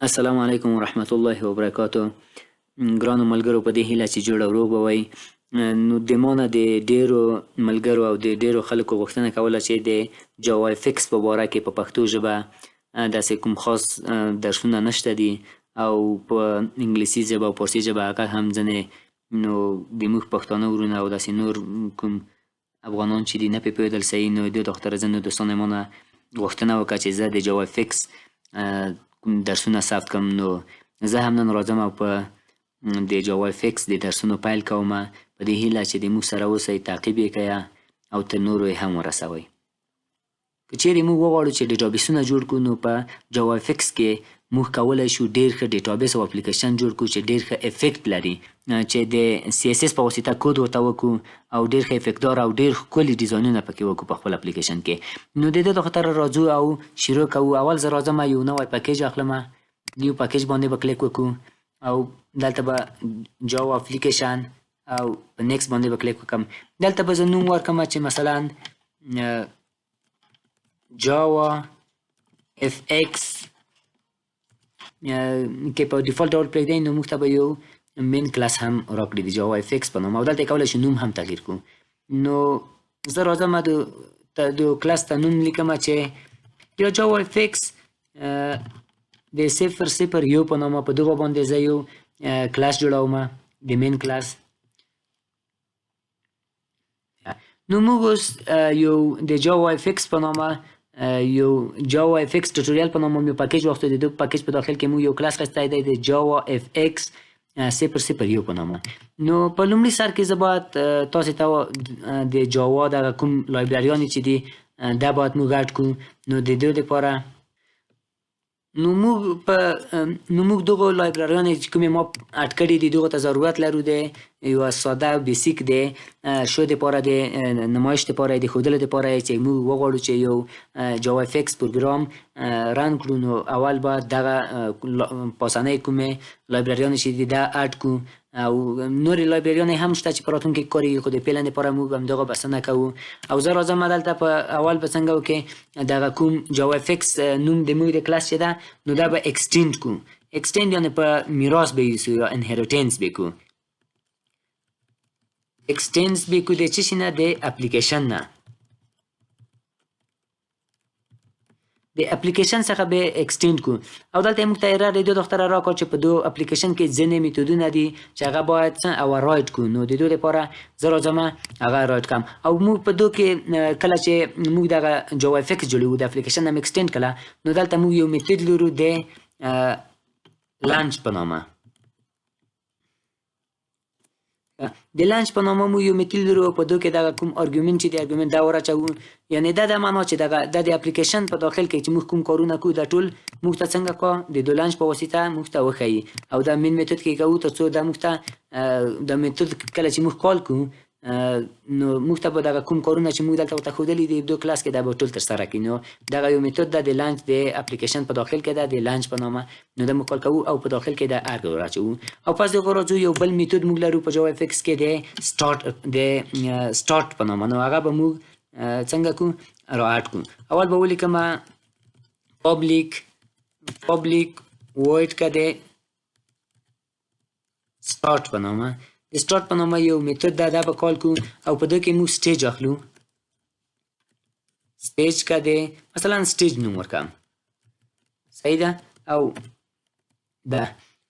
السلام علیکم ورحمت الله وبرکاتو. ګرانو ملګرو، په دې هیله چې جوړ او روغ به وئ. نو د ما نه د ډیرو ملګرو او د ډیرو خلکو غوښتنه کوله چې د JavaFx په باره کې په پښتو ژبه داسې کوم خاص درسونه نشته دي او په انګلیسي ژبه او فارسي ژبه هغه هم ځینې نو د موږ پښتانه ورونه او داسې نور کوم افغانان چې دي نه پې پوهېدل صحیح. نو د دختر ځینو دوستانو ما نه غوښتنه وکړه چې زه د JavaFx درسونه ثبت کړم. نو زه هم نن راځم او په د JavaFx د درسونو پیل کوم، په دې هیله چې د موږ سره اوسئ، تعقیب یې کړئ او تر نورو یې هم ورسوئ. که چیرې موږ وغواړو چې ډیټابیسونه جوړ کړو، نو په JavaFx کې موږ کولی شو ډېر ښه ډیټابیس او اپلیکیشن جوړ کړو چې ډېر ښه افیکټ لري، چې د CSS په واسطه کود ورته وکړو او ډېر ښه افیکټدار او ډېر ښکلي ډیزاینونه پکې وکړو په خپل اپلیکیشن کې. نو د دې د خاطر راځو او شروع کوو. اول زه راځم یو نوی پکیج اخلم، نیو پکیج باندې به کلیک وکړو او دلته به جاوا اپلیکیشن او په نیکس باندې به کلیک وکړم. دلته به زه نوم ورکړم چې مثلا JavaFx کې په ډیفالت ډول پرېږدئ. نو موږ ته به یو مین کلاس هم راکړي د JavaFx په نوم، او دلته یې کولی شو نوم هم تغییر کړو. نو زه راځم د کلاس ته نوم لیکم چې یا JavaFx د 001 په نامه، په دغه باندې زه یو کلاس جوړوم، د مین کلاس. نو موږ اوس یو د JavaFx په نامه یو JavaFx ټوټوریال په نامه یو پکیج واخیستو. د دې پکیج په داخل کې موږ یو کلاس اخیستی دی د JavaFx001 په نامه. نو په لومړي سر کې زه باید تاسې ته د جاوا دغه کوم لایبرریانې چې دي دا باید موږ اډ کړو. نو د دې دپاره نو موږ دغو لایبرریانې چې کومې ما اډ کړي دي دغو ته ضرورت لرو. د یوه ساده بیسیک دی شو دپاره د نمایش دپاره د ښودلو دپاره چې موږ وغواړو چې یو JavaFx پروګرام رن کړو. نو اول باید دغه پاسنۍ کومې لایبرریانې چې دي دا اډ کړو، او نورې لایبرریانې هم شته چې په راتلونکي کې کارېږي، خو د فعلا دپاره موږ همدغه بسنه کوو. او زه راځم دلته په اول به څنګه وکړې دغه کوم JavaFx نوم د موږ د کلاس چې ده نو دا به اکسټینډ کړو. اکسټینډ یعنې په میراث به یوسو یا انهریټنس به کړو. اکسټینس به کړو د څه شي نه؟ د اپلیکیشن نه. د اپلیکیشن څخه به اکسټینډ کړو. او دلته موږ ته ایرر د دې دختره راکړه چې په دو اپلیکیشن کې ځینې میتودونه دي چې هغه باید اوورراید کړو. نو د دې لپاره زه راځم هغه راید کړم. او موږ په دو کې کله چې موږ دغه JavaFx جوړوو د اپلیکیشن هم اکسټینډ کړه، نو دلته موږ یو میتود لرو د لانچ په نامه. د لانچ په نامه مو یو میتود لرو، په دو کې دغه کوم ارګومنټ چې دی ارګومنټ دا ورچوو. یعنې دا د معنا چې دغه د اپلیکیشن په داخل کې چې موږ کوم کارونه کوو دا ټول موږ ته څنګه کا د دو لانچ په واسطه موږ ته وښیي. او دا مین میتود کې کوو تر څو دا موږ ته د میتود کله چې موږ کال کوو نو موږ ته به دغه کوم کارونه چې موږ دلته ورته ښودلي دي دو کلاس کې دا به ټول ترسره کړي. نو دغه یو میتود ده د لانچ د اپلیکیشن په داخل کې ده د لانچ په نامه. نو دا موږ کال کوو او په داخل کې د ارګ راچوو. او پس دغه راځو یو بل میتود موږ لرو په JavaFx کې د سټارټ په نامه. نو هغه به موږ څنګه کوو؟ را اډ کوو. اول به ولیکم پابلیک وایډ که د سټارټ په نامه. د سټارټ په نامه یو میتود ده، دا به کال کوو او په دې کې موږ سټیج اخلو. سټیج که د مثلا سټیج نوم ورکړم، صحیح ده. او ده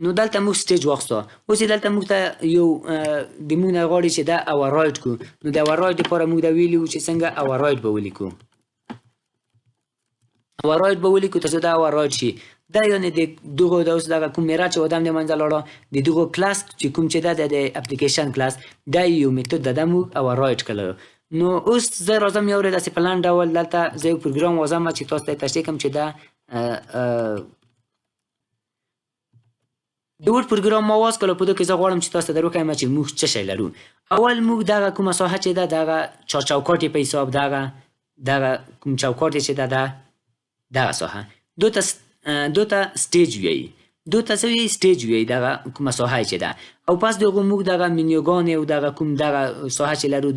نو دلته موږ سټیج واخیسته. اوس یې دلته موږ ته یو د موږ نه غواړي چې دا اوورراید کړو. نو د اوورراید دپاره موږ دا ویلي وو چې څنګه اوورراید به ولیکو. اوورراید به ولیکو تر څو دا اوورراید شي. دا یعنې د دغو د اوس دغه کوم میرا چې ودم د منځه لاړه د دغو کلاس چې کوم چې ده د اپلیکیشن کلاس دا یو میتود ده، دا موږ اوورراید کړی. نو اوس زه راځم یو داسې په لاند ډول دلته زه یو پروګرام وځم چې تاسو ته یې تشریح کړم چې دا د ورډ پروګرام ما واز کړو. په دې کې زه غواړم چې تاسو ته در وښیم چې موږ څه شی لرو. اول موږ دغه کومه ساحه چې ده دغه چوکاټ یې په حساب دغه کوم چوکاټ یې چې ده دغه ساحه دو ته سټیج ویایي. دو ته څه ویایي؟ سټیج ویایي دغه کومه ساحه چې ده. او پس دغه موږ دغه منیوګانې او دغه کوم دغه ساحه چې لرو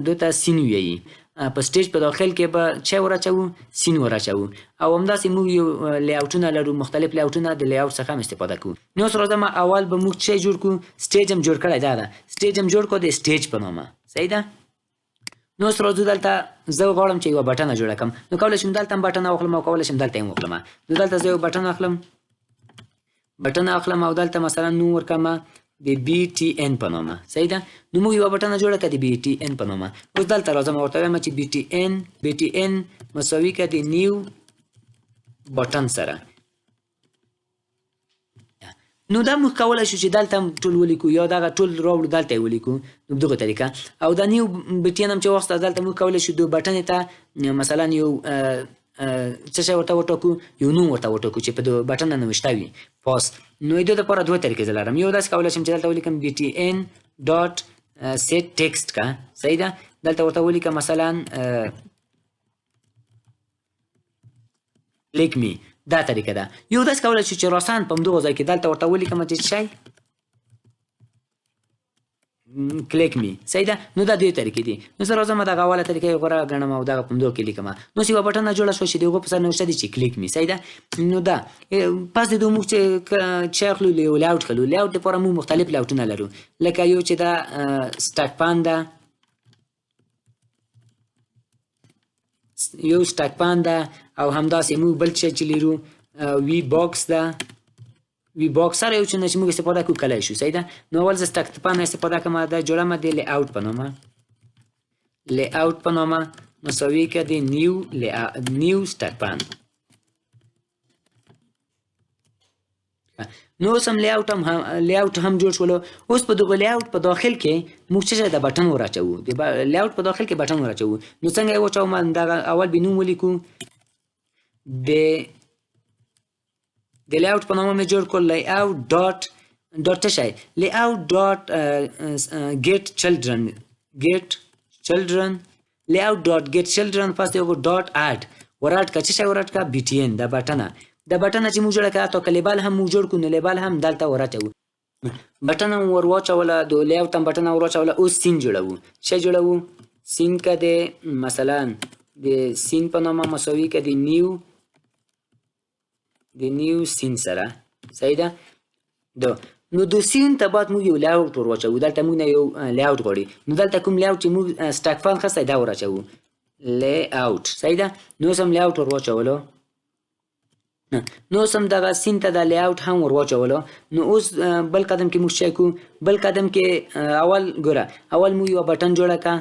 دو ته سین ویایي. په سټیج په داخل کې به چا ورچو سین ورچو او همداسې موږ یو لیاوټونه لرو مختلف لیاوټونه د لیاوټ څخه هم استفاده کوو نو اوس راځم اول به موږ څه جوړ کوو سټیج هم جوړ کړی دا ده سټیج هم جوړ کړو د سټیج په نامه صحیح ده نو اوس راځو دلته زه غواړم چې یوه بټنه جوړه کړم نو کولی شم دلته هم بټنه واخلم او کولی شم دلته هم واخلم نو دلته زه یو بټن اخلم او دلته مثلا نوم ورکړم د BTN په نامه صحیح ده نو موږ یوه بټنه جوړه کړه د BTN په نامه اوس دلته راځم ورته وایم چې BTN مساوي کړه د نیو بټن سره نو دا موږ کولی شو چې دلته هم ټول ولیکو یا دغه ټول راوړو دلته یې ولیکو په دغه طریقه او دا نیو BTN هم چې واخیسته دلته موږ کولی شو د بټنې ته مثلا یو څه شی ورته وټاکو یو نوم ورته وټاکو چې په دغه بټن نوشته وي پاس نو د دې لپاره دوه طریقې زه لرم یو داسې کولی شم چې دلته ولیکم BTN ډاټ set text کا صحیح ده دلته ورته ولیکم مثلا click me دا طریقه ده یو داسې کولی شو چې راسن په همدغه ځای کې دلته ورته ولیکم چې شی کلیک می صحیح ده نو دا دوی طریقې دي نو زه راځم دغه اوله طریقه یې غوره ګڼم او دغه په همدغه کې لیکم نو یوه بټنه جوړه شوه چې د هغو په سر نوشته دي چې کلیک می صحیح ده نو دا پس د دوی موږ چې اخلو یو لیاوټ کړو لیاوټ دپاره موږ مختلف لیاوټونه لرو لکه یو چې دا StackPane ده یو StackPane ده او همداسې موږ بل څه چې لرو VBox ده VBox سره یو څه نه چې موږ استفاده کوو کلی شو صحیح ده نو اول زه StackPane استفاده کوم دا جوړم د لیاوټ په نامه مساوي کړه د نیو StackPane نو اوس هم لیاوټ هم جوړ شولو اوس په دغه لیاوټ په داخل کې موږ څه د بټن وراچوو د لیاوټ په داخل کې بټن وراچوو نو څنګه یې واچوم دغه اول به نوم ولیکو د لیاوټ په نامه مې جوړ کړ لیاوټ ډاټ څه شی لیاوټ ډاټ get children لیاوټ ډاټ get children پس یو ډاټ اډ ورات کا څه شی ورات کا BTN د بټنه چې موږ جوړه کړه تو لیبل هم موږ جوړ کړو لیبل هم دلته وراچو بټن ور واچوله د لیاوټ هم بټن ور واچوله اوس سین جوړو شی جوړو سین کا د مثلا د سین په نامه مساوي کا د نیو سین سره صحیح ده نو د سین ته بعد موږ یو لیاوټ ور واچوو دلته موږ نه یو لیاوټ غواړي نو دلته کوم لیاوټ چې موږ StackPane خسته دا ور واچوو لیاوټ صحیح ده نو سم لیاوټ ور واچولو نو سم دغه سین ته د لیاوټ هم ور واچولو نو اوس بل قدم کې موږ شي کو بل قدم کې اول ګوره اول موږ یو بټن جوړه کا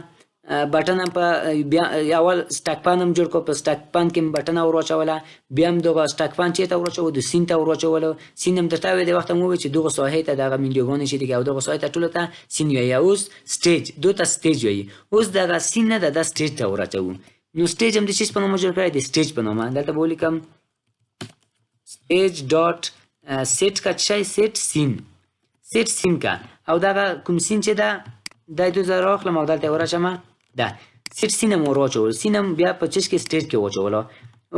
بټن په بیا اول StackPane هم جوړ کو په StackPane کې بټن ور واچوله بیا هم دغه StackPane چې ته ور واچو د سین ته ور واچولو سین هم درته وي د وخت مو چې دغه ساحه ته دغه ویډیوګانې چې دغه دغه ساحه ته ټول ته سین وي اوس سټیج دوته سټیج وي اوس دغه سین نه د سټیج ته ور واچو نو سټیج هم د چیز په نوم جوړ کړی د سټیج په نوم دلته به ولیکم stage dot set کا چای set scene کا او دا کوم سین چې دا د 2000 خپل مودل ته ورچم دا set scene مو راچول سینم بیا په چش کې سټیج کې وچولو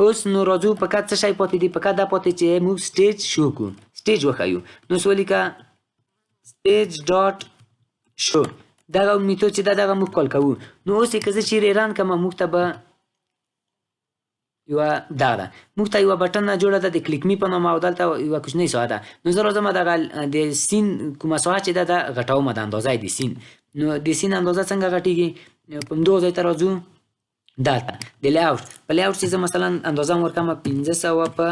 اوس نو راځو په کات څه شي پاتې دی په کات دا پاتې چې مو سټیج شو کو سټیج وخایو نو سولیکا stage dot show دا میته چې دا مو کول کوو نو اوس کې چې ریران کما مکتبه یو دا موږ ته یو بټن جوړه ده د کلیک می په نامه او دلته یو کوچنی ساده نو زه راځم د سین کومه ساحه چې ده غټاو مده اندازه د سین نو د سین اندازه څنګه غټیږي په دوه ځای ته راځو دلته د لیاوټ په لیاوټ چې مثلا اندازه ورکم 1500 په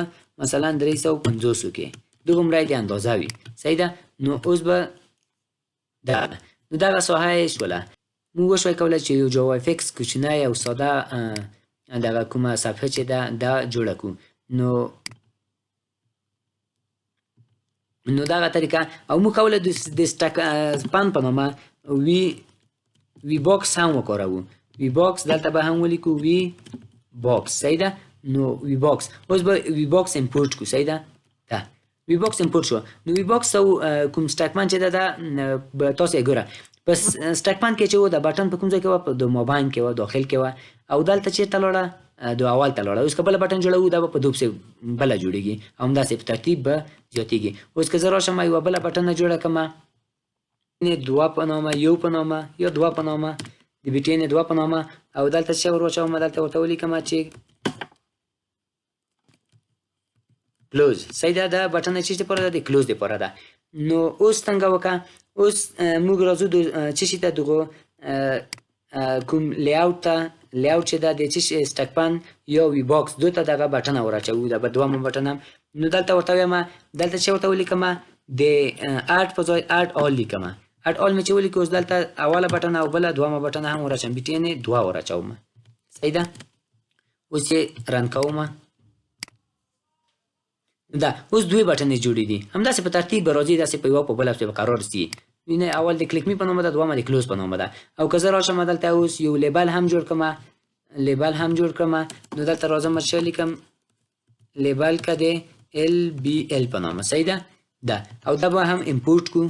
مثلا 350 کې دومره د اندازه وي صحیح ده نو اوس به نو دا ساحه شوله موږ شوي کولای چې یو JavaFx کوچنی او ساده دغه کومه صفحه چې دا جوړه کو نو دغه طریقه او موږ کولای د StackPane په نامه VBox هم وکاروو VBox دلته به هم ولیکو VBox صحیح ده نو VBox اوس به VBox امپورټ کو صحیح ده VBox امپورټ شو نو VBox او کوم StackPane چې دا تاسو یې ګوره بس StackPane کې چې و د بټن په کوم ځای کې و په د موبایل کې و داخل کې و او دلته چې تلوړه د اول تلوړه اوس کبل بټن جوړو دا په دوب سه بل جوړیږي هم دا سه په ترتیب به زیاتیږي اوس که زه راشم یو بل بټن جوړه کما نه دوا په نامه یو په نامه یا دوا په نامه د BTN 2 په نامه او دلته څه ور واچوم دلته ورته ولیکم چې کلوز صحیح ده دا بټن چې لپاره ده د کلوز لپاره ده نو اوس څنګه وکړه اوس موږ راځو د چې ته دغه کوم لیاوټ چې دا د چې StackPane یا VBox دوه ته دغه بټن ورچو دا به دوه بټن نو دلته ورته وایم دلته چې ورته ولیکم د اډ په ځای اډ اول لیکم اډ اول مې چې ولیکم اوس دلته اوله بټن او بل دوه بټن هم ورچم BTN 2 ورچوم صحیح ده اوس یې رن کوم دا اوس دوی بټن جوړې دي همداسې په ترتیب راځي داسې په یو په بل په قرار سي وینه اول د کلیک می په نوم ده دومره د کلوز په نوم ده او که زه راشم دلته اوس یو لیبل هم جوړ کړم نو دلته راځم چې لیکم لیبل کده LBL په نوم صحیح ده او دا به هم امپورټ کو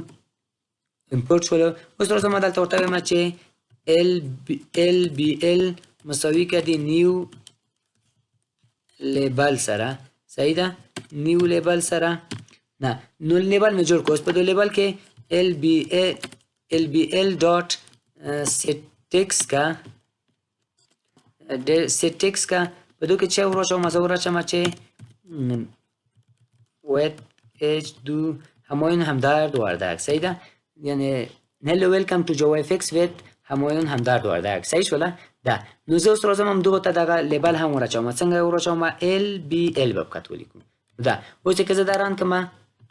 امپورټ شول اوس راځم دلته ورته وایم چې LBL مساوي کده نیو لیبل سره صحیح ده نیو لیبل سره نه نو لیبل مې جوړ کوس په دو لیبل کې LBL ډاټ سټیکس کا په دو کې چې ورچوم مزور چم چې ویت اچ دو همایون همدرد وردک صحیح ده یعنی hello welcome to JavaFx with همایون همدرد وردک صحیح شوله ده نو زه اوس راځم هم دغه ته دغه لیبل هم ورچوم څنګه ورچوم LBL به کټ ولیکم ده اوس چې زه دران کما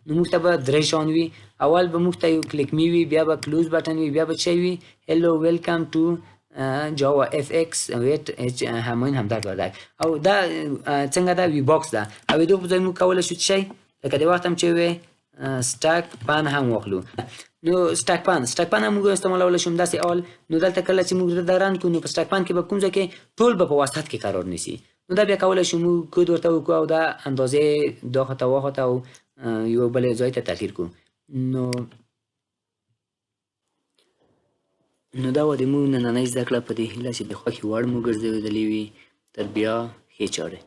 نو موږ ته به درې شان وي اول به موږ ته یو کلیک می وي بیا به کلوز بټن وي بیا به چي وي hello welcome to JavaFx with همایون همدرد وردک او دا څنګه دا VBox ده او دوی په ځای موږ کولای شو چې لکه د وخت هم چې وي StackPane هم واخلو نو StackPane هم موږ استعمالولای شو داسې اول نو دلته کله چې موږ دران کو نو په StackPane کې به کوم ځای کې ټول به په واسطه کې قرار نیسي نو دا بیا کولای شو موږ کود ورته وکړو او دا اندازې داخته واخته او یو بل ځای ته تغییر کو نو دا و د موږ نننۍ زده کړه په دې هیله چې د خوښې وړ مو ګرځېدلې وي تر بیا ښې چارې